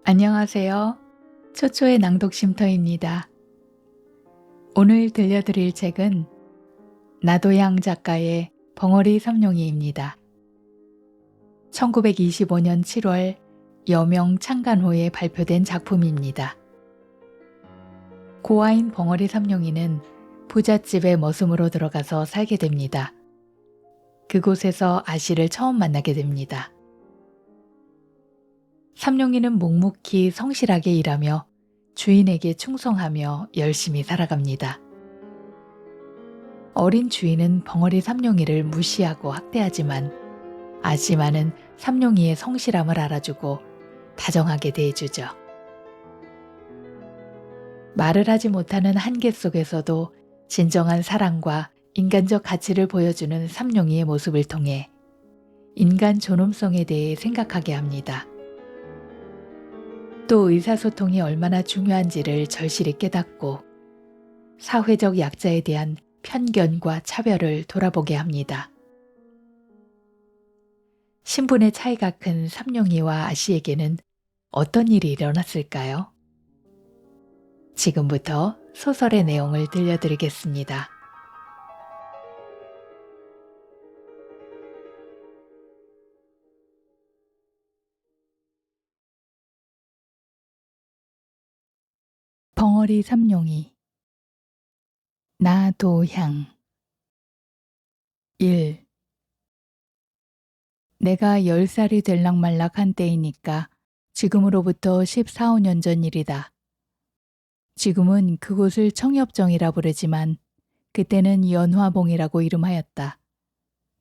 안녕하세요. 초초의 낭독 쉼터입니다. 오늘 들려드릴 책은 나도양 작가의 벙어리 삼룡이입니다. 1925년 7월 여명 창간호에 발표된 작품입니다. 고아인 벙어리 삼룡이는 부잣집에 머슴으로 들어가서 살게 됩니다. 그곳에서 아씨를 처음 만나게 됩니다. 삼룡이는 묵묵히 성실하게 일하며 주인에게 충성하며 열심히 살아갑니다. 어린 주인은 벙어리 삼룡이를 무시하고 학대하지만 아씨마는 삼룡이의 성실함을 알아주고 다정하게 대해주죠. 말을 하지 못하는 한계 속에서도 진정한 사랑과 인간적 가치를 보여주는 삼룡이의 모습을 통해 인간 존엄성에 대해 생각하게 합니다. 또 의사소통이 얼마나 중요한지를 절실히 깨닫고 사회적 약자에 대한 편견과 차별을 돌아보게 합니다. 신분의 차이가 큰 삼룡이와 아씨에게는 어떤 일이 일어났을까요? 지금부터 소설의 내용을 들려드리겠습니다. 벙어리 삼룡이 나도향 1. 내가 10살이 될락말락한 때이니까 지금으로부터 14, 15년 전 일이다. 지금은 그곳을 청엽정이라 부르지만 그때는 연화봉이라고 이름하였다.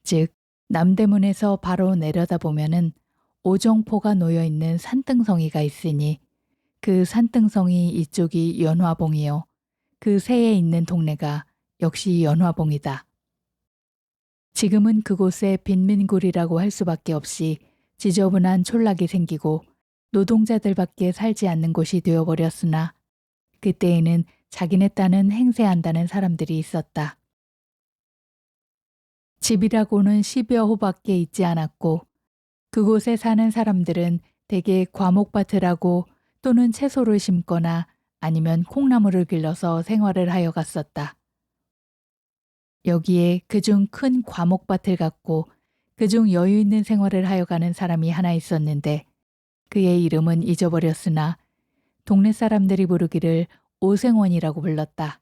즉 남대문에서 바로 내려다보면은 오정포가 놓여있는 산등성이가 있으니 그 산등성이 이쪽이 연화봉이요. 그 새에 있는 동네가 역시 연화봉이다. 지금은 그곳에 빈민굴이라고 할 수밖에 없이 지저분한 촌락이 생기고 노동자들밖에 살지 않는 곳이 되어버렸으나 그때에는 자기네 딴은 행세한다는 사람들이 있었다. 집이라고는 10여 호밖에 있지 않았고 그곳에 사는 사람들은 대개 과목밭을 또는 채소를 심거나 아니면 콩나물을 길러서 생활을 하여 갔었다. 여기에 그중 큰 과목밭을 갖고 그중 여유 있는 생활을 하여 가는 사람이 하나 있었는데 그의 이름은 잊어버렸으나 동네 사람들이 부르기를 오생원이라고 불렀다.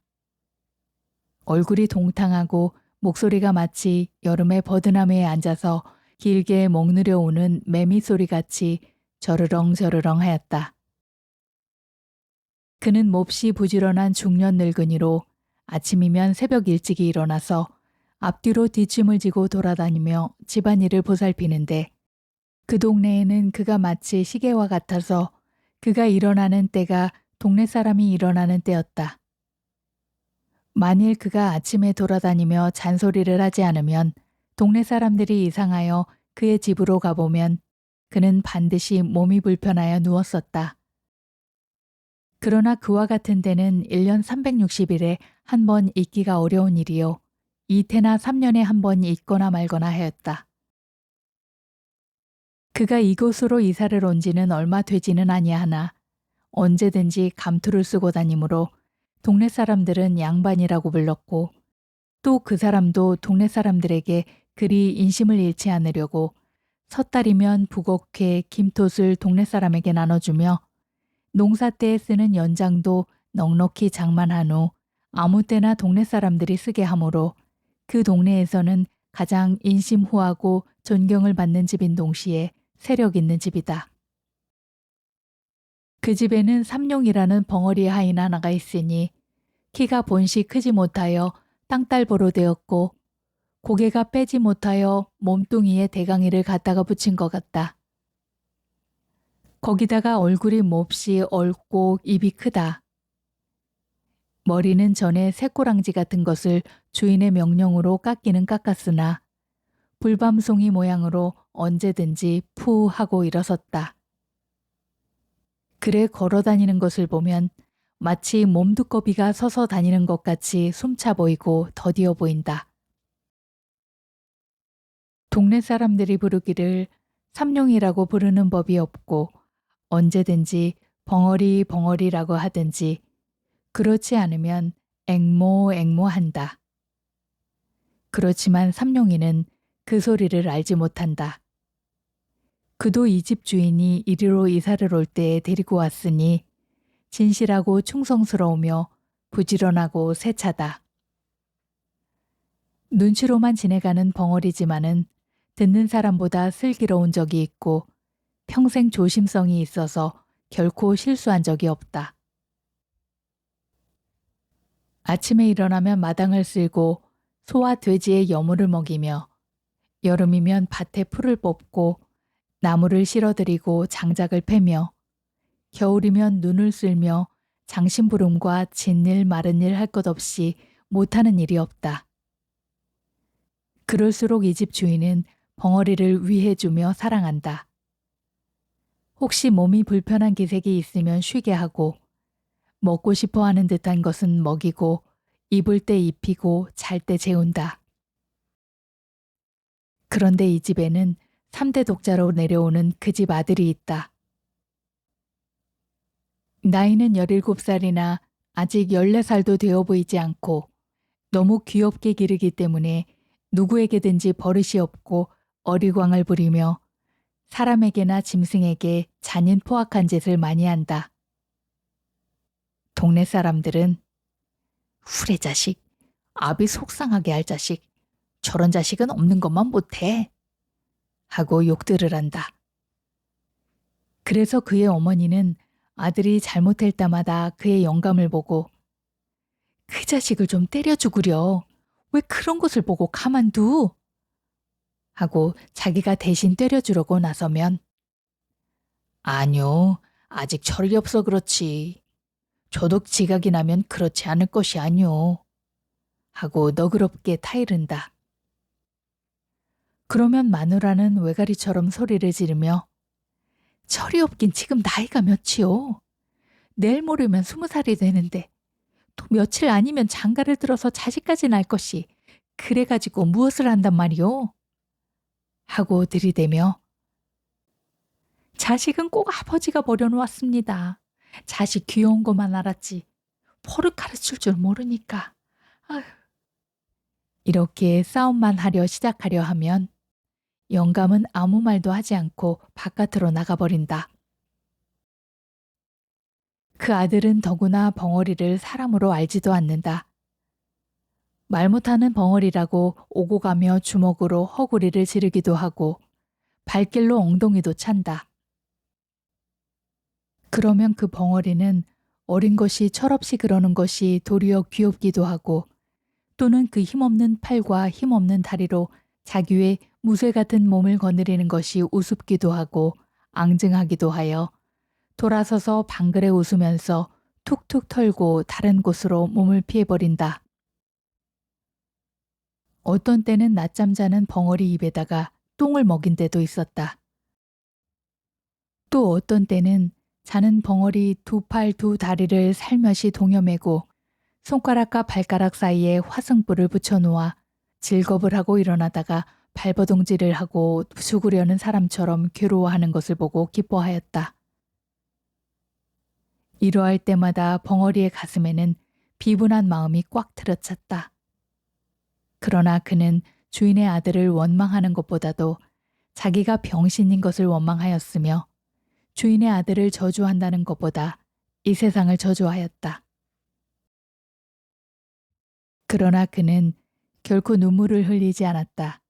얼굴이 동탕하고 목소리가 마치 여름에 버드나무에 앉아서 길게 먹느려 오는 매미 소리같이 저르렁저르렁 하였다. 그는 몹시 부지런한 중년 늙은이로 아침이면 새벽 일찍이 일어나서 앞뒤로 뒷짐을 지고 돌아다니며 집안일을 보살피는데 그 동네에는 그가 마치 시계와 같아서 그가 일어나는 때가 동네 사람이 일어나는 때였다. 만일 그가 아침에 돌아다니며 잔소리를 하지 않으면 동네 사람들이 이상하여 그의 집으로 가보면 그는 반드시 몸이 불편하여 누웠었다. 그러나 그와 같은 데는 1년 360일에 한 번 있기가 어려운 일이요. 이태나 3년에 한 번 있거나 말거나 하였다. 그가 이곳으로 이사를 온 지는 얼마 되지는 아니하나 언제든지 감투를 쓰고 다니므로 동네 사람들은 양반이라고 불렀고 또 그 사람도 동네 사람들에게 그리 인심을 잃지 않으려고 섣달이면 부곡회 김톳을 동네 사람에게 나눠주며 농사 때에 쓰는 연장도 넉넉히 장만한 후 아무 때나 동네 사람들이 쓰게 하므로 그 동네에서는 가장 인심후하고 존경을 받는 집인 동시에 세력 있는 집이다. 그 집에는 삼룡이라는 벙어리 하인 하나가 있으니 키가 본시 크지 못하여 땅딸보로 되었고 고개가 빼지 못하여 몸뚱이에 대강이를 갖다가 붙인 것 같다. 거기다가 얼굴이 몹시 얽고 입이 크다. 머리는 전에 새꼬랑지 같은 것을 주인의 명령으로 깎기는 깎았으나 불밤송이 모양으로 언제든지 푸 하고 일어섰다. 그래 걸어다니는 것을 보면 마치 몸두꺼비가 서서 다니는 것 같이 숨차 보이고 더디어 보인다. 동네 사람들이 부르기를 삼룡이라고 부르는 법이 없고 언제든지 벙어리 벙어리라고 하든지 그렇지 않으면 앵모 앵모한다. 그렇지만 삼룡이는 그 소리를 알지 못한다. 그도 이 집 주인이 이리로 이사를 올 때에 데리고 왔으니 진실하고 충성스러우며 부지런하고 세차다. 눈치로만 지내가는 벙어리지만은 듣는 사람보다 슬기로운 적이 있고 평생 조심성이 있어서 결코 실수한 적이 없다. 아침에 일어나면 마당을 쓸고 소와 돼지의 여물을 먹이며 여름이면 밭에 풀을 뽑고 나무를 실어드리고 장작을 패며 겨울이면 눈을 쓸며 장심부름과 짓일 마른 일 할 것 없이 못하는 일이 없다. 그럴수록 이 집 주인은 벙어리를 위해주며 사랑한다. 혹시 몸이 불편한 기색이 있으면 쉬게 하고 먹고 싶어 하는 듯한 것은 먹이고 입을 때 입히고 잘 때 재운다. 그런데 이 집에는 3대 독자로 내려오는 그 집 아들이 있다. 나이는 17살이나 아직 14살도 되어 보이지 않고 너무 귀엽게 기르기 때문에 누구에게든지 버릇이 없고 어리광을 부리며 사람에게나 짐승에게 잔인 포악한 짓을 많이 한다. 동네 사람들은 후레 자식, 아비 속상하게 할 자식, 저런 자식은 없는 것만 못해 하고 욕들을 한다. 그래서 그의 어머니는 아들이 잘못할 때마다 그의 영감을 보고 그 자식을 좀 때려 죽으려. 왜 그런 것을 보고 가만두? 하고 자기가 대신 때려주려고 나서면 아니요, 아직 철이 없어 그렇지. 저도 지각이 나면 그렇지 않을 것이 아니오. 하고 너그럽게 타이른다. 그러면 마누라는 외가리처럼 소리를 지르며 철이 없긴 지금 나이가 몇이오. 내일 모레면 20살이 되는데 또 며칠 아니면 장가를 들어서 자식까지 낳을 것이 그래가지고 무엇을 한단 말이오? 하고 들이대며 자식은 꼭 아버지가 버려놓았습니다. 자식 귀여운 것만 알았지 버릇 가르칠 줄 모르니까. 아휴. 이렇게 싸움만 하려 시작하려 하면 영감은 아무 말도 하지 않고 바깥으로 나가버린다. 그 아들은 더구나 벙어리를 사람으로 알지도 않는다. 말 못하는 벙어리라고 오고 가며 주먹으로 허구리를 지르기도 하고 발길로 엉덩이도 찬다. 그러면 그 벙어리는 어린 것이 철없이 그러는 것이 도리어 귀엽기도 하고 또는 그 힘없는 팔과 힘없는 다리로 자기의 무쇠 같은 몸을 거느리는 것이 우습기도 하고 앙증하기도 하여 돌아서서 방글에 웃으면서 툭툭 털고 다른 곳으로 몸을 피해버린다. 어떤 때는 낮잠 자는 벙어리 입에다가 똥을 먹인 때도 있었다. 또 어떤 때는 자는 벙어리 두 팔 두 다리를 살며시 동여매고 손가락과 발가락 사이에 화승불을 붙여놓아 질겁을 하고 일어나다가 발버둥질을 하고 죽으려는 사람처럼 괴로워하는 것을 보고 기뻐하였다. 이러할 때마다 벙어리의 가슴에는 비분한 마음이 꽉 들어찼다. 그러나 그는 주인의 아들을 원망하는 것보다도 자기가 병신인 것을 원망하였으며 주인의 아들을 저주한다는 것보다 이 세상을 저주하였다. 그러나 그는 결코 눈물을 흘리지 않았다.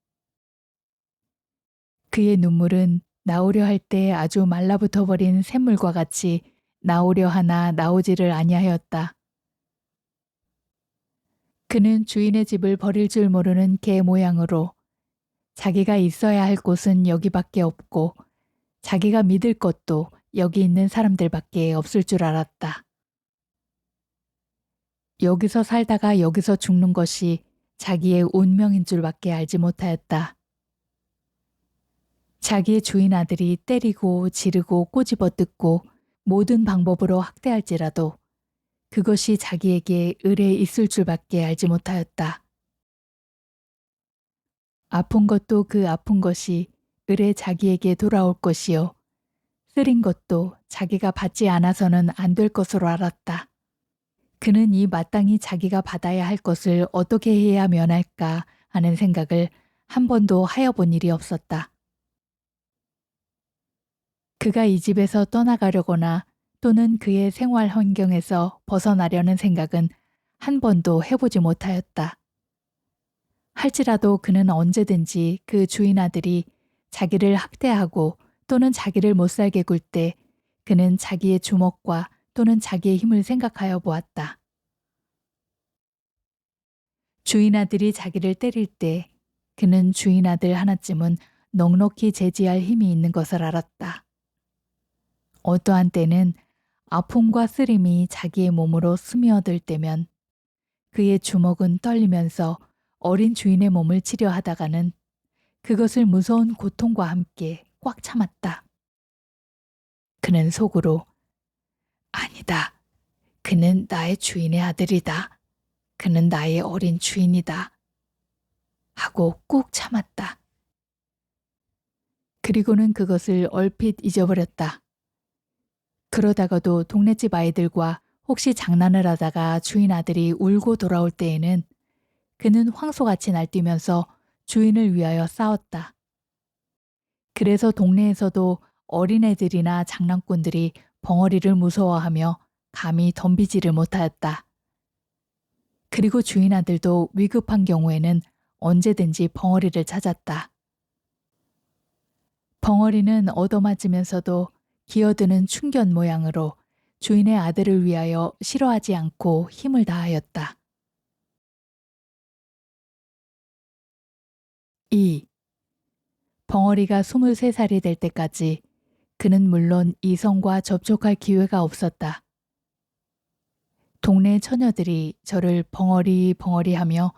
그의 눈물은 나오려 할 때 아주 말라붙어 버린 샘물과 같이 나오려 하나 나오지를 아니하였다. 그는 주인의 집을 버릴 줄 모르는 개 모양으로 자기가 있어야 할 곳은 여기밖에 없고 자기가 믿을 것도 여기 있는 사람들밖에 없을 줄 알았다. 여기서 살다가 여기서 죽는 것이 자기의 운명인 줄밖에 알지 못하였다. 자기의 주인 아들이 때리고 지르고 꼬집어 뜯고 모든 방법으로 학대할지라도 그것이 자기에게 을에 있을 줄밖에 알지 못하였다. 아픈 것도 그 아픈 것이 을에 자기에게 돌아올 것이요. 쓰린 것도 자기가 받지 않아서는 안 될 것으로 알았다. 그는 이 마땅히 자기가 받아야 할 것을 어떻게 해야 면할까 하는 생각을 한 번도 하여본 일이 없었다. 그가 이 집에서 떠나가려거나 또는 그의 생활 환경에서 벗어나려는 생각은 한 번도 해보지 못하였다. 할지라도 그는 언제든지 그 주인 아들이 자기를 학대하고 또는 자기를 못살게 굴 때 그는 자기의 주먹과 또는 자기의 힘을 생각하여 보았다. 주인 아들이 자기를 때릴 때 그는 주인 아들 하나쯤은 넉넉히 제지할 힘이 있는 것을 알았다. 어떠한 때는 아픔과 쓰림이 자기의 몸으로 스며들 때면 그의 주먹은 떨리면서 어린 주인의 몸을 치려 하다가는 그것을 무서운 고통과 함께 꽉 참았다. 그는 속으로 아니다. 그는 나의 주인의 아들이다. 그는 나의 어린 주인이다. 하고 꾹 참았다. 그리고는 그것을 얼핏 잊어버렸다. 그러다가도 동네집 아이들과 혹시 장난을 하다가 주인 아들이 울고 돌아올 때에는 그는 황소같이 날뛰면서 주인을 위하여 싸웠다. 그래서 동네에서도 어린애들이나 장난꾼들이 벙어리를 무서워하며 감히 덤비지를 못하였다. 그리고 주인 아들도 위급한 경우에는 언제든지 벙어리를 찾았다. 벙어리는 얻어맞으면서도 기어드는 충견 모양으로 주인의 아들을 위하여 싫어하지 않고 힘을 다하였다. 2. 벙어리가 23살이 될 때까지 그는 물론 이성과 접촉할 기회가 없었다. 동네 처녀들이 저를 벙어리 벙어리 하며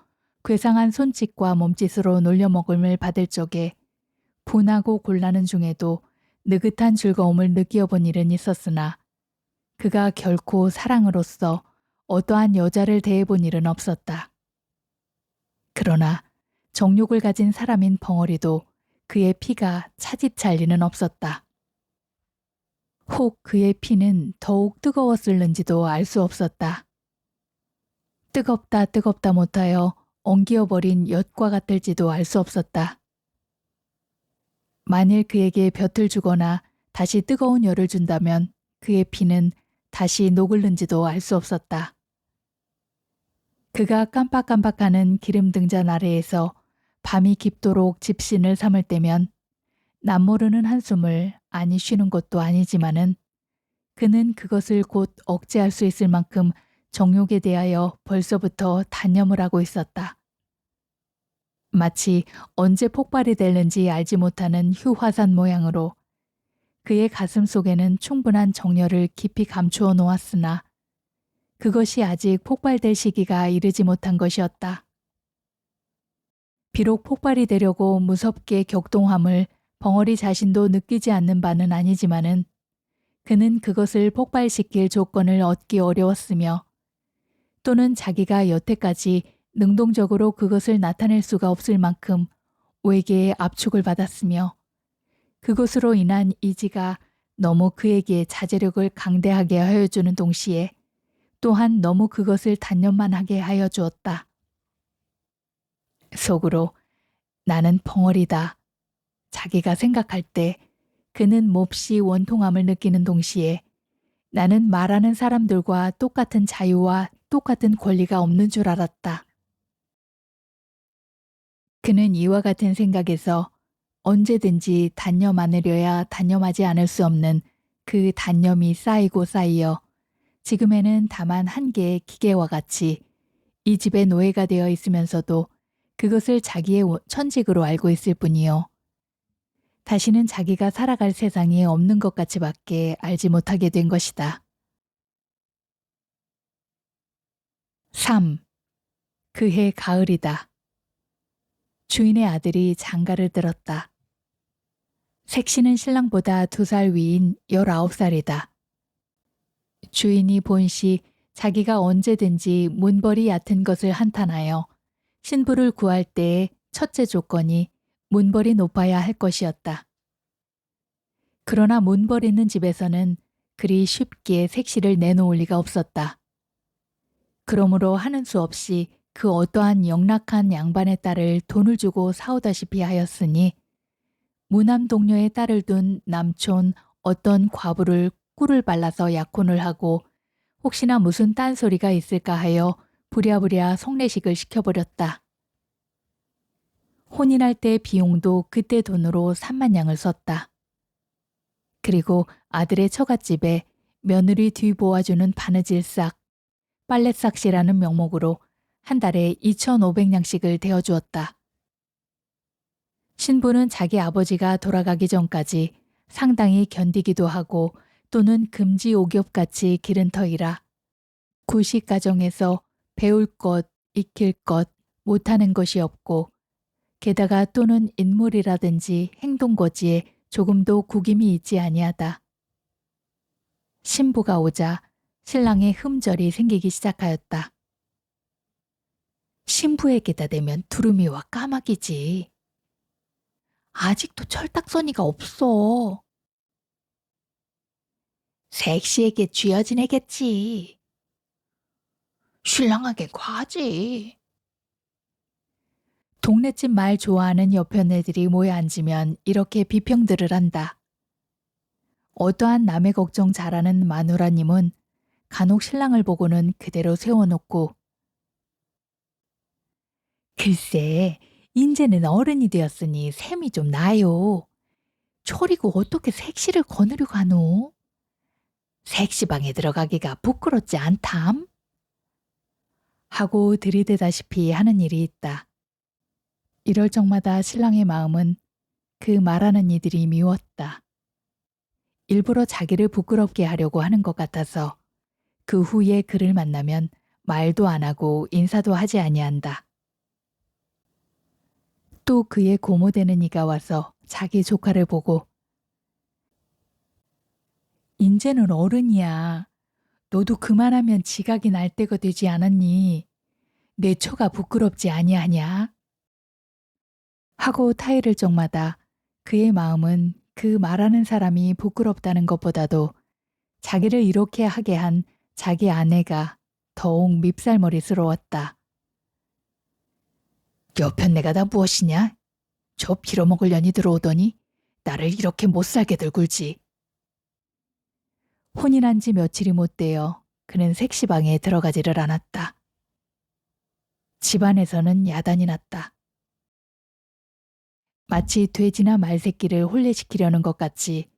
괴상한 손짓과 몸짓으로 놀려먹음을 받을 적에 분하고 곤란한 중에도 느긋한 즐거움을 느껴본 일은 있었으나 그가 결코 사랑으로서 어떠한 여자를 대해본 일은 없었다. 그러나 정욕을 가진 사람인 벙어리도 그의 피가 차집찰 리는 없었다. 혹 그의 피는 더욱 뜨거웠을는지도 알 수 없었다. 뜨겁다 뜨겁다 못하여 엉기어버린 엿과 같을지도 알 수 없었다. 만일 그에게 볕을 주거나 다시 뜨거운 열을 준다면 그의 피는 다시 녹을는지도 알 수 없었다. 그가 깜빡깜빡하는 기름 등잔 아래에서 밤이 깊도록 집신을 삼을 때면 남모르는 한숨을 아니 쉬는 것도 아니지만은 그는 그것을 곧 억제할 수 있을 만큼 정욕에 대하여 벌써부터 단념을 하고 있었다. 마치 언제 폭발이 될는지 알지 못하는 휴화산 모양으로 그의 가슴 속에는 충분한 정열을 깊이 감추어 놓았으나 그것이 아직 폭발될 시기가 이르지 못한 것이었다. 비록 폭발이 되려고 무섭게 격동함을 벙어리 자신도 느끼지 않는 바는 아니지만은 그는 그것을 폭발시킬 조건을 얻기 어려웠으며 또는 자기가 여태까지 능동적으로 그것을 나타낼 수가 없을 만큼 외계의 압축을 받았으며 그것으로 인한 이지가 너무 그에게 자제력을 강대하게 하여 주는 동시에 또한 너무 그것을 단념만 하게 하여 주었다. 속으로 나는 벙어리다. 자기가 생각할 때 그는 몹시 원통함을 느끼는 동시에 나는 말하는 사람들과 똑같은 자유와 똑같은 권리가 없는 줄 알았다. 그는 이와 같은 생각에서 언제든지 단념 않으려야 단념하지 않을 수 없는 그 단념이 쌓이고 쌓이어 지금에는 다만 한 개의 기계와 같이 이 집의 노예가 되어 있으면서도 그것을 자기의 천직으로 알고 있을 뿐이요. 다시는 자기가 살아갈 세상이 없는 것 같이밖에 알지 못하게 된 것이다. 3. 그해 가을이다. 주인의 아들이 장가를 들었다. 색시는 신랑보다 2살 위인 19살이다. 주인이 본시 자기가 언제든지 문벌이 얕은 것을 한탄하여 신부를 구할 때의 첫째 조건이 문벌이 높아야 할 것이었다. 그러나 문벌 있는 집에서는 그리 쉽게 색시를 내놓을 리가 없었다. 그러므로 하는 수 없이 그 어떠한 영락한 양반의 딸을 돈을 주고 사오다시피 하였으니 무남 동료의 딸을 둔 남촌 어떤 과부를 꿀을 발라서 약혼을 하고 혹시나 무슨 딴소리가 있을까 하여 부랴부랴 속례식을 시켜버렸다. 혼인할 때 비용도 그때 돈으로 3만 양을 썼다. 그리고 아들의 처갓집에 며느리 뒤보아주는 바느질싹, 빨랫싹시라는 명목으로 한 달에 2,500냥씩을 대어주었다. 신부는 자기 아버지가 돌아가기 전까지 상당히 견디기도 하고 또는 금지 오겹같이 기른 터이라 구식 가정에서 배울 것, 익힐 것, 못하는 것이 없고 게다가 또는 인물이라든지 행동거지에 조금도 구김이 있지 아니하다. 신부가 오자 신랑의 흠절이 생기기 시작하였다. 신부에게다 대면 두루미와 까마귀지. 아직도 철딱서니가 없어. 섹시에게 쥐어진 애겠지. 신랑에게 과지. 동네집 말 좋아하는 옆편 애들이 모여 앉으면 이렇게 비평들을 한다. 어떠한 남의 걱정 잘하는 마누라님은 간혹 신랑을 보고는 그대로 세워놓고 글쎄 인제는 어른이 되었으니 셈이 좀 나요. 초리고 어떻게 색시를 거느리고 하노? 색시방에 들어가기가 부끄럽지 않담? 하고 들이대다시피 하는 일이 있다. 이럴 적마다 신랑의 마음은 그 말하는 이들이 미웠다. 일부러 자기를 부끄럽게 하려고 하는 것 같아서 그 후에 그를 만나면 말도 안 하고 인사도 하지 아니한다. 또 그의 고모되는 이가 와서 자기 조카를 보고 인제는 어른이야. 너도 그만하면 지각이 날 때가 되지 않았니? 내 처가 부끄럽지 아니하냐? 하고 타이를 적마다 그의 마음은 그 말하는 사람이 부끄럽다는 것보다도 자기를 이렇게 하게 한 자기 아내가 더욱 밉살머리스러웠다. 여편 내가 다 무엇이냐? 저 빌어먹을 년이 들어오더니 나를 이렇게 못살게 들굴지. 혼인한 지 며칠이 못 되어 그는 색시방에 들어가지를 않았다. 집안에서는 야단이 났다. 마치 돼지나 말새끼를 혼례시키려는 것 같이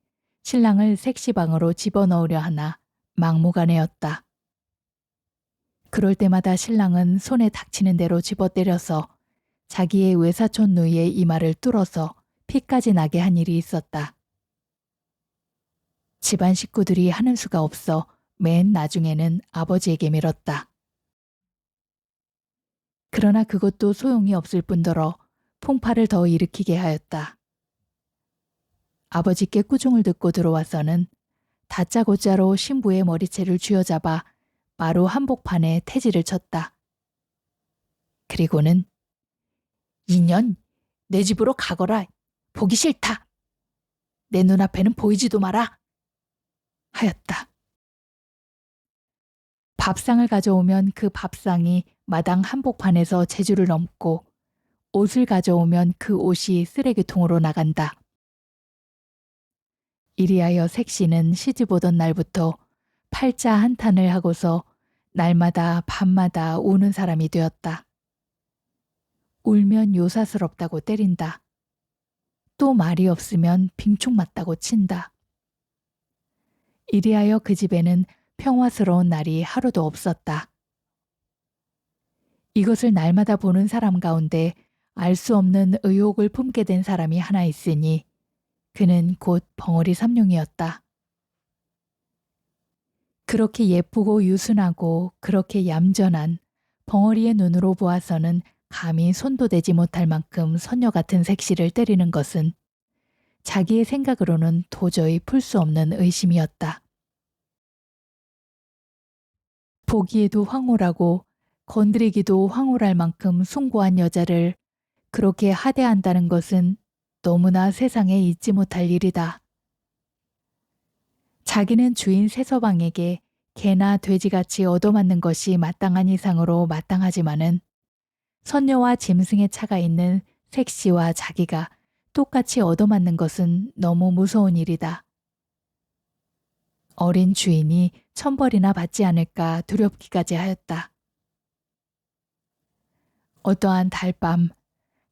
신랑을 색시방으로 집어넣으려 하나 막무가내였다. 그럴 때마다 신랑은 손에 닥치는 대로 집어때려서 자기의 외사촌 누이의 이마를 뚫어서 피까지 나게 한 일이 있었다. 집안 식구들이 하는 수가 없어 맨 나중에는 아버지에게 밀었다. 그러나 그것도 소용이 없을 뿐더러 풍파를 더 일으키게 하였다. 아버지께 꾸중을 듣고 들어와서는 다짜고짜로 신부의 머리채를 쥐어잡아 마루 한복판에 태지를 쳤다. 그리고는 이년 내 집으로 가거라. 보기 싫다. 내 눈앞에는 보이지도 마라. 하였다. 밥상을 가져오면 그 밥상이 마당 한복판에서 제주를 넘고 옷을 가져오면 그 옷이 쓰레기통으로 나간다. 이리하여 색시는 시집 오던 날부터 팔자 한탄을 하고서 날마다 밤마다 우는 사람이 되었다. 울면 요사스럽다고 때린다. 또 말이 없으면 빙축 맞다고 친다. 이리하여 그 집에는 평화스러운 날이 하루도 없었다. 이것을 날마다 보는 사람 가운데 알 수 없는 의혹을 품게 된 사람이 하나 있으니 그는 곧 벙어리 삼룡이었다. 그렇게 예쁘고 유순하고 그렇게 얌전한 벙어리의 눈으로 보아서는 감히 손도 대지 못할 만큼 선녀 같은 색시를 때리는 것은 자기의 생각으로는 도저히 풀 수 없는 의심이었다. 보기에도 황홀하고 건드리기도 황홀할 만큼 숭고한 여자를 그렇게 하대한다는 것은 너무나 세상에 잊지 못할 일이다. 자기는 주인 세서방에게 개나 돼지같이 얻어맞는 것이 마땅한 이상으로 마땅하지만은 선녀와 짐승의 차가 있는 색시와 자기가 똑같이 얻어맞는 것은 너무 무서운 일이다. 어린 주인이 천벌이나 받지 않을까 두렵기까지 하였다. 어떠한 달밤,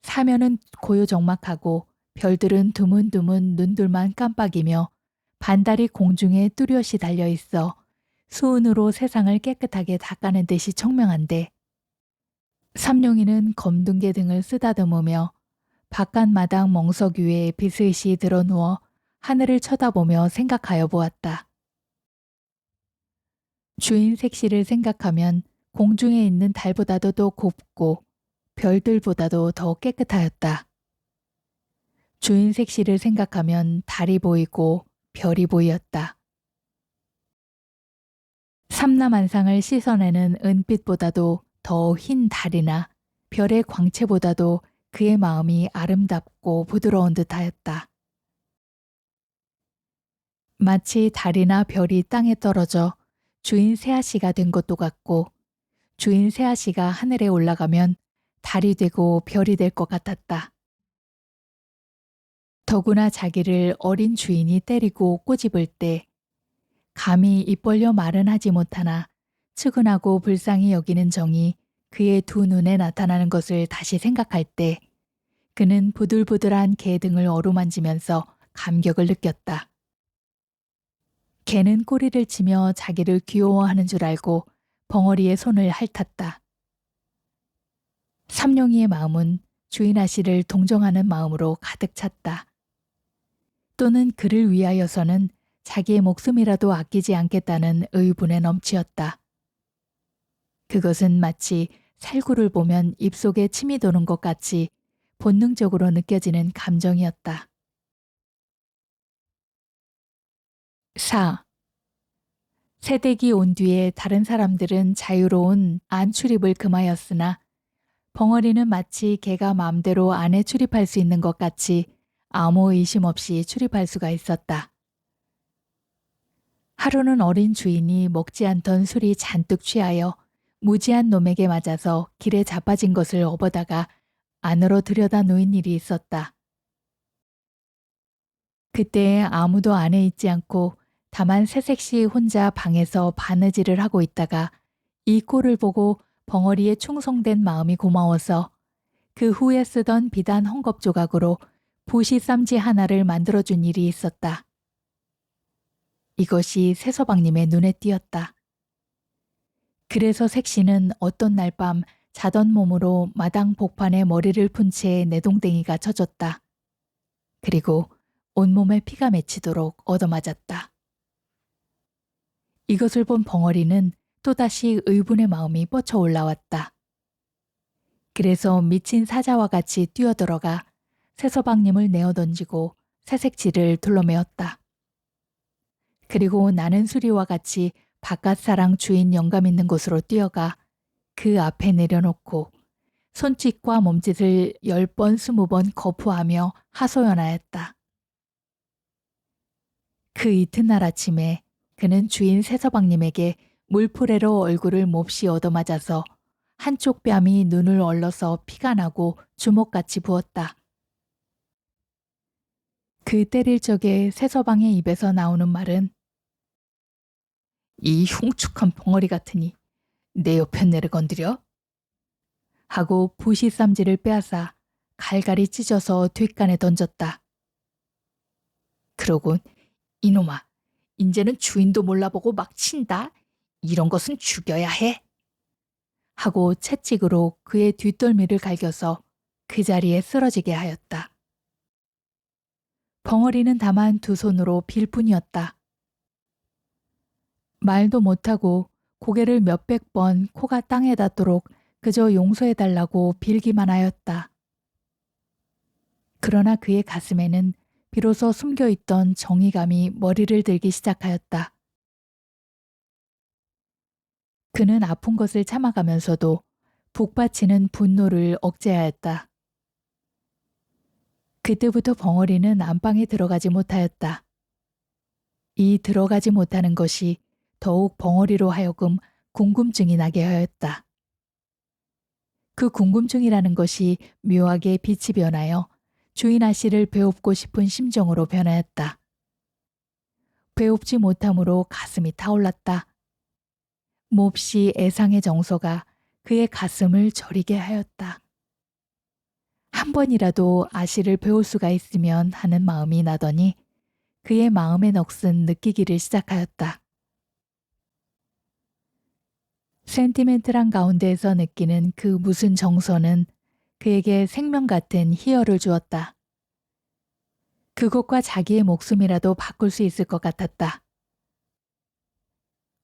사면은 고요적막하고 별들은 드문드문 눈들만 깜빡이며 반달이 공중에 뚜렷이 달려있어 수은으로 세상을 깨끗하게 닦아낸 듯이 청명한데 삼룡이는 검둥개 등을 쓰다듬으며 바깥 마당 멍석 위에 비스시 드러누워 하늘을 쳐다보며 생각하여 보았다. 주인 색시를 생각하면 공중에 있는 달보다도 더 곱고 별들보다도 더 깨끗하였다. 주인 색시를 생각하면 달이 보이고 별이 보였다. 삼라만상을 씻어내는 은빛보다도 더 흰 달이나 별의 광채보다도 그의 마음이 아름답고 부드러운 듯하였다. 마치 달이나 별이 땅에 떨어져 주인 새아씨가 된 것도 같고 주인 새아씨가 하늘에 올라가면 달이 되고 별이 될 것 같았다. 더구나 자기를 어린 주인이 때리고 꼬집을 때 감히 입 벌려 말은 하지 못하나 측은하고 불쌍히 여기는 정이 그의 두 눈에 나타나는 것을 다시 생각할 때 그는 부들부들한 개 등을 어루만지면서 감격을 느꼈다. 개는 꼬리를 치며 자기를 귀여워하는 줄 알고 벙어리에 손을 핥았다. 삼룡이의 마음은 주인 아씨를 동정하는 마음으로 가득 찼다. 또는 그를 위하여서는 자기의 목숨이라도 아끼지 않겠다는 의분에 넘치었다. 그것은 마치 살구를 보면 입속에 침이 도는 것 같이 본능적으로 느껴지는 감정이었다. 4. 새댁이 온 뒤에 다른 사람들은 자유로운 안 출입을 금하였으나 벙어리는 마치 개가 마음대로 안에 출입할 수 있는 것 같이 아무 의심 없이 출입할 수가 있었다. 하루는 어린 주인이 먹지 않던 술이 잔뜩 취하여 무지한 놈에게 맞아서 길에 자빠진 것을 업어다가 안으로 들여다 놓인 일이 있었다. 그때에 아무도 안에 있지 않고 다만 새색시 혼자 방에서 바느질을 하고 있다가 이 꼴을 보고 벙어리에 충성된 마음이 고마워서 그 후에 쓰던 비단 헝겊 조각으로 부시 쌈지 하나를 만들어준 일이 있었다. 이것이 새서방님의 눈에 띄었다. 그래서 색시는 어떤 날 밤 자던 몸으로 마당 복판에 머리를 푼 채 내동댕이가 쳐졌다. 그리고 온몸에 피가 맺히도록 얻어맞았다. 이것을 본 벙어리는 또다시 의분의 마음이 뻗쳐 올라왔다. 그래서 미친 사자와 같이 뛰어들어가 새서방님을 내어던지고 새색지를 둘러매었다. 그리고 나는 수리와 같이 바깥사랑 주인 영감 있는 곳으로 뛰어가 그 앞에 내려놓고 손짓과 몸짓을 10번 20번 거푸하며 하소연하였다. 그 이튿날 아침에 그는 주인 새서방님에게 물풀애로 얼굴을 몹시 얻어맞아서 한쪽 뺨이 눈을 얼러서 피가 나고 주먹같이 부었다. 그 때릴 적에 새서방의 입에서 나오는 말은 이 흉측한 벙어리 같으니 내 옆편내를 건드려? 하고 부시 쌈지를 빼앗아 갈갈이 찢어서 뒷간에 던졌다. 그러곤 이놈아, 인제는 주인도 몰라보고 막 친다. 이런 것은 죽여야 해. 하고 채찍으로 그의 뒷덜미를 갈겨서 그 자리에 쓰러지게 하였다. 벙어리는 다만 두 손으로 빌 뿐이었다. 말도 못하고 고개를 몇백 번 코가 땅에 닿도록 그저 용서해달라고 빌기만 하였다. 그러나 그의 가슴에는 비로소 숨겨있던 정의감이 머리를 들기 시작하였다. 그는 아픈 것을 참아가면서도 북받치는 분노를 억제하였다. 그때부터 벙어리는 안방에 들어가지 못하였다. 이 들어가지 못하는 것이 더욱 벙어리로 하여금 궁금증이 나게 하였다. 그 궁금증이라는 것이 묘하게 빛이 변하여 주인 아씨를 배웁고 싶은 심정으로 변하였다. 배웁지 못함으로 가슴이 타올랐다. 몹시 애상의 정서가 그의 가슴을 저리게 하였다. 한 번이라도 아씨를 배울 수가 있으면 하는 마음이 나더니 그의 마음의 넋은 느끼기를 시작하였다. 센티멘트란 가운데에서 느끼는 그 무슨 정서는 그에게 생명 같은 희열을 주었다. 그것과 자기의 목숨이라도 바꿀 수 있을 것 같았다.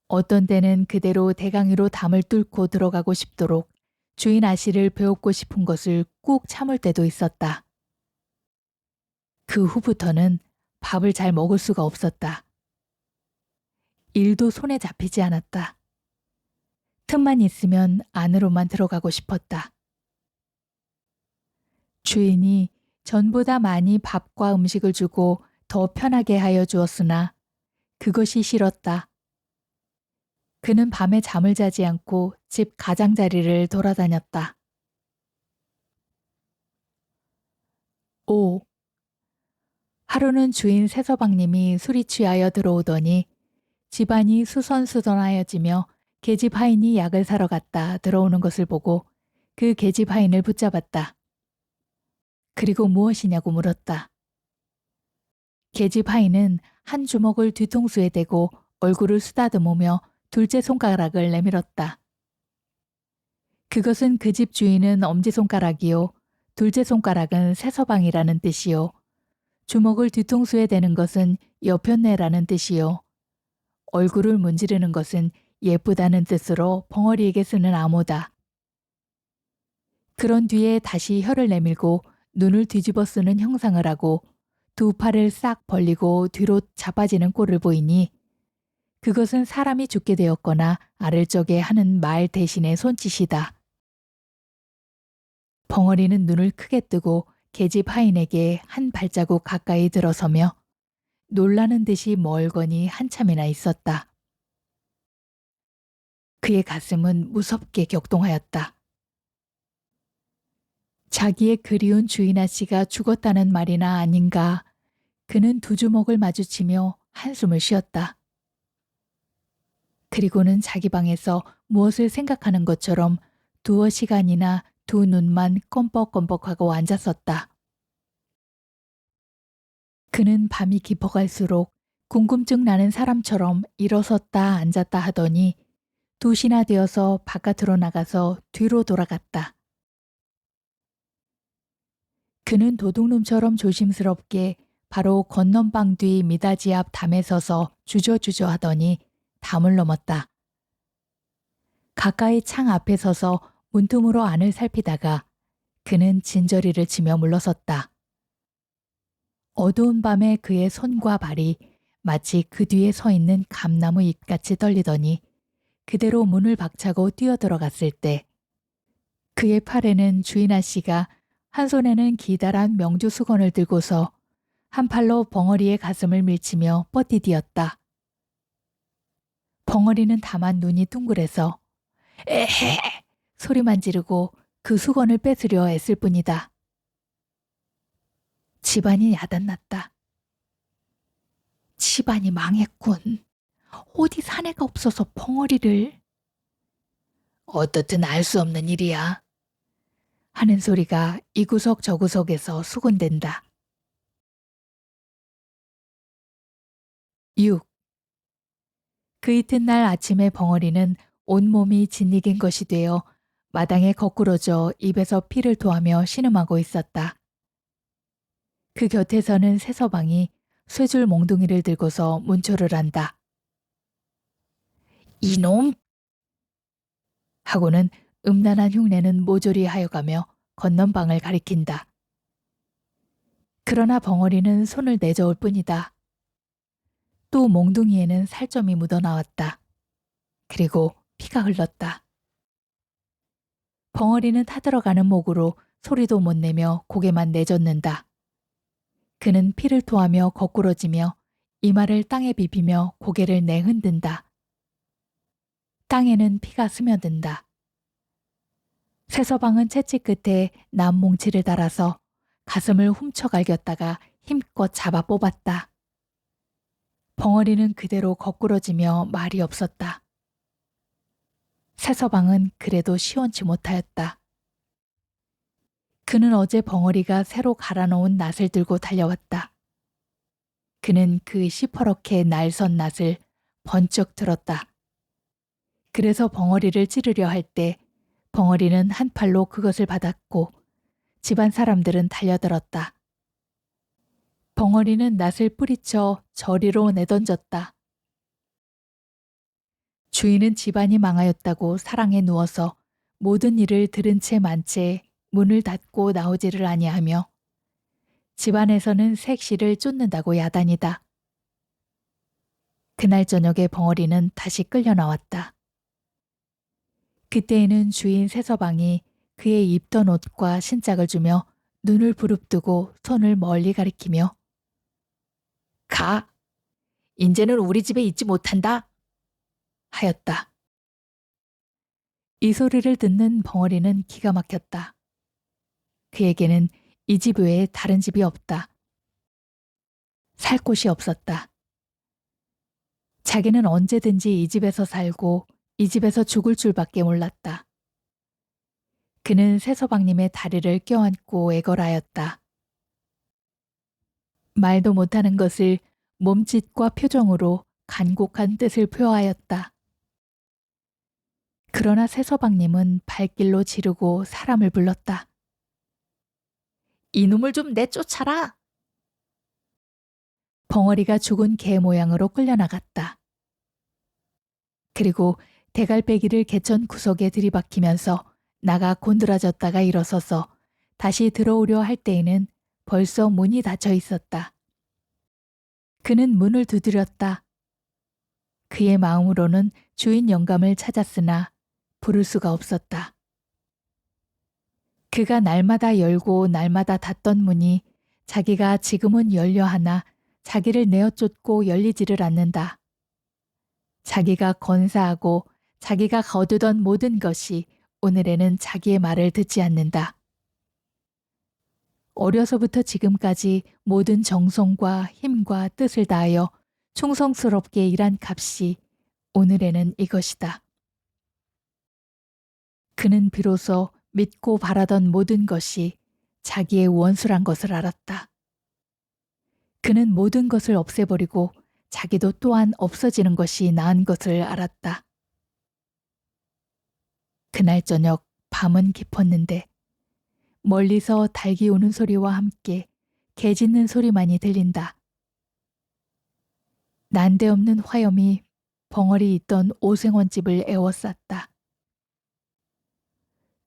어떤 때는 그대로 대강위로 담을 뚫고 들어가고 싶도록 주인 아씨를 배웁고 싶은 것을 꾹 참을 때도 있었다. 그 후부터는 밥을 잘 먹을 수가 없었다. 일도 손에 잡히지 않았다. 틈만 있으면 안으로만 들어가고 싶었다. 주인이 전보다 많이 밥과 음식을 주고 더 편하게 하여 주었으나 그것이 싫었다. 그는 밤에 잠을 자지 않고 집 가장자리를 돌아다녔다. 5. 하루는 주인 새서방님이 술이 취하여 들어오더니 집안이 수선수선하여지며 계집 하인이 약을 사러 갔다 들어오는 것을 보고 그 계집 하인을 붙잡았다. 그리고 무엇이냐고 물었다. 계집 하인은 한 주먹을 뒤통수에 대고 얼굴을 쓰다듬으며 둘째 손가락을 내밀었다. 그것은 그 집 주인은 엄지손가락이요. 둘째 손가락은 새서방이라는 뜻이요. 주먹을 뒤통수에 대는 것은 여편네라는 뜻이요. 얼굴을 문지르는 것은 예쁘다는 뜻으로 벙어리에게 쓰는 암호다. 그런 뒤에 다시 혀를 내밀고 눈을 뒤집어 쓰는 형상을 하고 두 팔을 싹 벌리고 뒤로 자빠지는 꼴을 보이니 그것은 사람이 죽게 되었거나 앓을 적에 하는 말 대신의 손짓이다. 벙어리는 눈을 크게 뜨고 계집 하인에게 한 발자국 가까이 들어서며 놀라는 듯이 멀거니 한참이나 있었다. 그의 가슴은 무섭게 격동하였다. 자기의 그리운 주인 아씨가 죽었다는 말이나 아닌가. 그는 두 주먹을 마주치며 한숨을 쉬었다. 그리고는 자기 방에서 무엇을 생각하는 것처럼 두어 시간이나 두 눈만 껌뻑껌뻑하고 앉았었다. 그는 밤이 깊어갈수록 궁금증 나는 사람처럼 일어섰다 앉았다 하더니 2시나 되어서 바깥으로 나가서 뒤로 돌아갔다. 그는 도둑놈처럼 조심스럽게 바로 건넌방 뒤 미닫이 앞 담에 서서 주저주저 하더니 담을 넘었다. 가까이 창 앞에 서서 문틈으로 안을 살피다가 그는 진저리를 치며 물러섰다. 어두운 밤에 그의 손과 발이 마치 그 뒤에 서 있는 감나무 잎같이 떨리더니 그대로 문을 박차고 뛰어들어갔을 때 그의 팔에는 주인 아씨가 한 손에는 기다란 명주 수건을 들고서 한 팔로 벙어리의 가슴을 밀치며 뻗디디었다. 벙어리는 다만 눈이 둥그래서 에헤 소리만 지르고 그 수건을 뺏으려 애쓸 뿐이다. 집안이 야단났다. 집안이 망했군. 어디 사내가 없어서 벙어리를. 어떻든 알 수 없는 일이야. 하는 소리가 이 구석 저 구석에서 수군댄다. 6. 그 이튿날 아침에 벙어리는 온몸이 진이긴 것이 되어 마당에 거꾸러져 입에서 피를 토하며 신음하고 있었다. 그 곁에서는 새서방이 쇠줄 몽둥이를 들고서 문초를 한다. 이놈! 하고는 음란한 흉내는 모조리 하여가며 건넌방을 가리킨다. 그러나 벙어리는 손을 내저을 뿐이다. 또 몽둥이에는 살점이 묻어나왔다. 그리고 피가 흘렀다. 벙어리는 타들어가는 목으로 소리도 못 내며 고개만 내젓는다. 그는 피를 토하며 거꾸러지며 이마를 땅에 비비며 고개를 내흔든다. 땅에는 피가 스며든다. 새서방은 채찍 끝에 남몽치를 달아서 가슴을 훔쳐갈겼다가 힘껏 잡아 뽑았다. 벙어리는 그대로 거꾸러지며 말이 없었다. 새서방은 그래도 시원치 못하였다. 그는 어제 벙어리가 새로 갈아놓은 낫을 들고 달려왔다. 그는 그 시퍼렇게 날선 낫을 번쩍 들었다. 그래서 벙어리를 찌르려 할 때 벙어리는 한 팔로 그것을 받았고 집안 사람들은 달려들었다. 벙어리는 낫을 뿌리쳐 저리로 내던졌다. 주인은 집안이 망하였다고 사랑에 누워서 모든 일을 들은 채 만 채 문을 닫고 나오지를 아니하며 집안에서는 색시를 쫓는다고 야단이다. 그날 저녁에 벙어리는 다시 끌려 나왔다. 그때에는 주인 새서방이 그의 입던 옷과 신짝을 주며 눈을 부릅뜨고 손을 멀리 가리키며 가! 인제는 우리 집에 있지 못한다! 하였다. 이 소리를 듣는 벙어리는 기가 막혔다. 그에게는 이 집 외에 다른 집이 없다. 살 곳이 없었다. 자기는 언제든지 이 집에서 살고 이 집에서 죽을 줄밖에 몰랐다. 그는 새서방님의 다리를 껴안고 애걸하였다. 말도 못하는 것을 몸짓과 표정으로 간곡한 뜻을 표하였다. 그러나 새서방님은 발길로 지르고 사람을 불렀다. 이놈을 좀 내쫓아라! 벙어리가 죽은 개 모양으로 끌려나갔다. 그리고 대갈배기를 개천 구석에 들이박히면서 나가 곤드라졌다가 일어서서 다시 들어오려 할 때에는 벌써 문이 닫혀 있었다. 그는 문을 두드렸다. 그의 마음으로는 주인 영감을 찾았으나 부를 수가 없었다. 그가 날마다 열고 날마다 닫던 문이 자기가 지금은 열려 하나 자기를 내어쫓고 열리지를 않는다. 자기가 건사하고 자기가 거두던 모든 것이 오늘에는 자기의 말을 듣지 않는다. 어려서부터 지금까지 모든 정성과 힘과 뜻을 다하여 충성스럽게 일한 값이 오늘에는 이것이다. 그는 비로소 믿고 바라던 모든 것이 자기의 원수란 것을 알았다. 그는 모든 것을 없애버리고 자기도 또한 없어지는 것이 나은 것을 알았다. 그날 저녁 밤은 깊었는데 멀리서 닭이 우는 소리와 함께 개 짖는 소리만이 들린다. 난데없는 화염이 벙어리 있던 오생원집을 에워쌌다.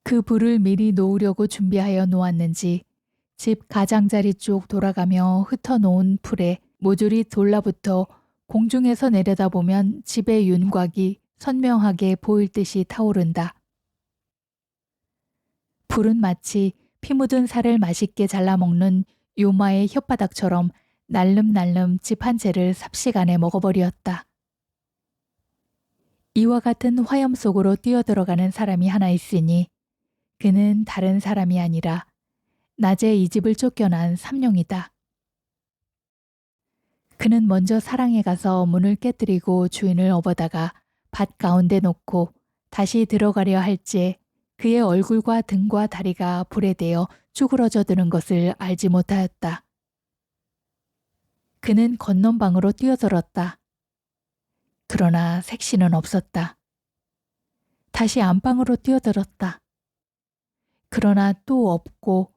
그 불을 미리 놓으려고 준비하여 놓았는지 집 가장자리 쪽 돌아가며 흩어놓은 풀에 모조리 돌라붙어 공중에서 내려다보면 집의 윤곽이 선명하게 보일 듯이 타오른다. 불은 마치 피 묻은 살을 맛있게 잘라먹는 요마의 혓바닥처럼 날름날름 집 한 채를 삽시간에 먹어버리었다. 이와 같은 화염 속으로 뛰어들어가는 사람이 하나 있으니 그는 다른 사람이 아니라 낮에 이 집을 쫓겨난 삼룡이다. 그는 먼저 사랑에 가서 문을 깨뜨리고 주인을 업어다가 밭 가운데 놓고 다시 들어가려 할지에 그의 얼굴과 등과 다리가 불에 대어 쭈그러져 드는 것을 알지 못하였다. 그는 건넌방으로 뛰어들었다. 그러나 색시는 없었다. 다시 안방으로 뛰어들었다. 그러나 또 없고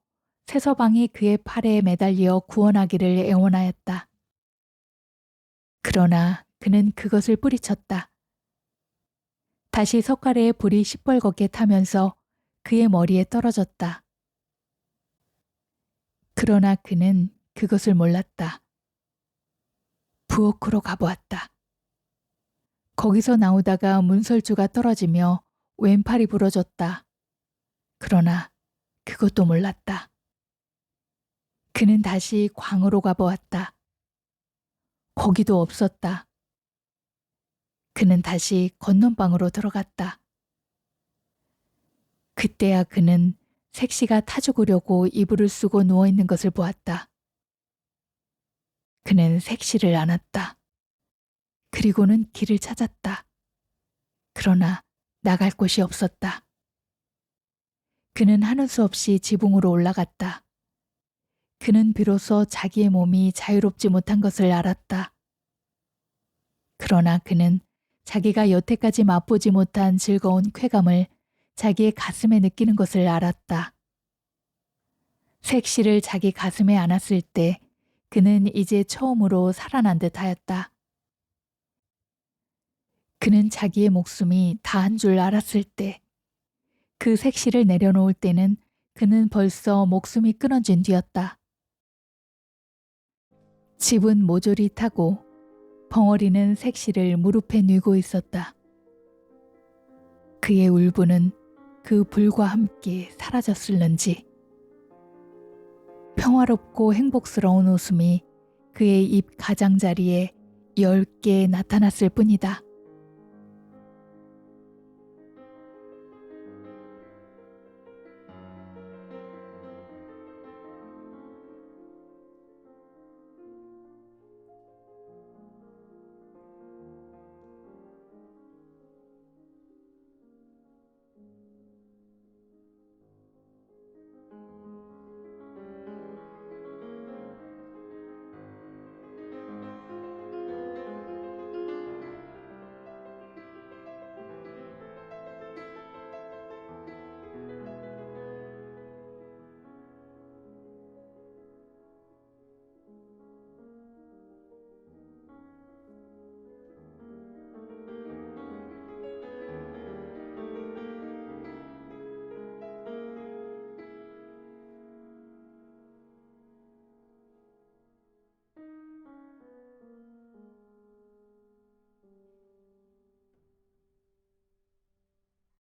새서방이 그의 팔에 매달려 구원하기를 애원하였다. 그러나 그는 그것을 뿌리쳤다. 다시 석가래의 불이 시뻘겋게 타면서 그의 머리에 떨어졌다. 그러나 그는 그것을 몰랐다. 부엌으로 가보았다. 거기서 나오다가 문설주가 떨어지며 왼팔이 부러졌다. 그러나 그것도 몰랐다. 그는 다시 광으로 가보았다. 거기도 없었다. 그는 다시 건넌방으로 들어갔다. 그때야 그는 색시가 타 죽으려고 이불을 쓰고 누워있는 것을 보았다. 그는 색시를 안았다. 그리고는 길을 찾았다. 그러나 나갈 곳이 없었다. 그는 하는 수 없이 지붕으로 올라갔다. 그는 비로소 자기의 몸이 자유롭지 못한 것을 알았다. 그러나 그는 자기가 여태까지 맛보지 못한 즐거운 쾌감을 자기의 가슴에 느끼는 것을 알았다. 색시를 자기 가슴에 안았을 때 그는 이제 처음으로 살아난 듯 하였다. 그는 자기의 목숨이 다한 줄 알았을 때, 그 색시를 내려놓을 때는 그는 벌써 목숨이 끊어진 뒤였다. 집은 모조리 타고 벙어리는 색시를 무릎에 뉘고 있었다. 그의 울분은 그 불과 함께 사라졌을는지 평화롭고 행복스러운 웃음이 그의 입 가장자리에 10개 나타났을 뿐이다.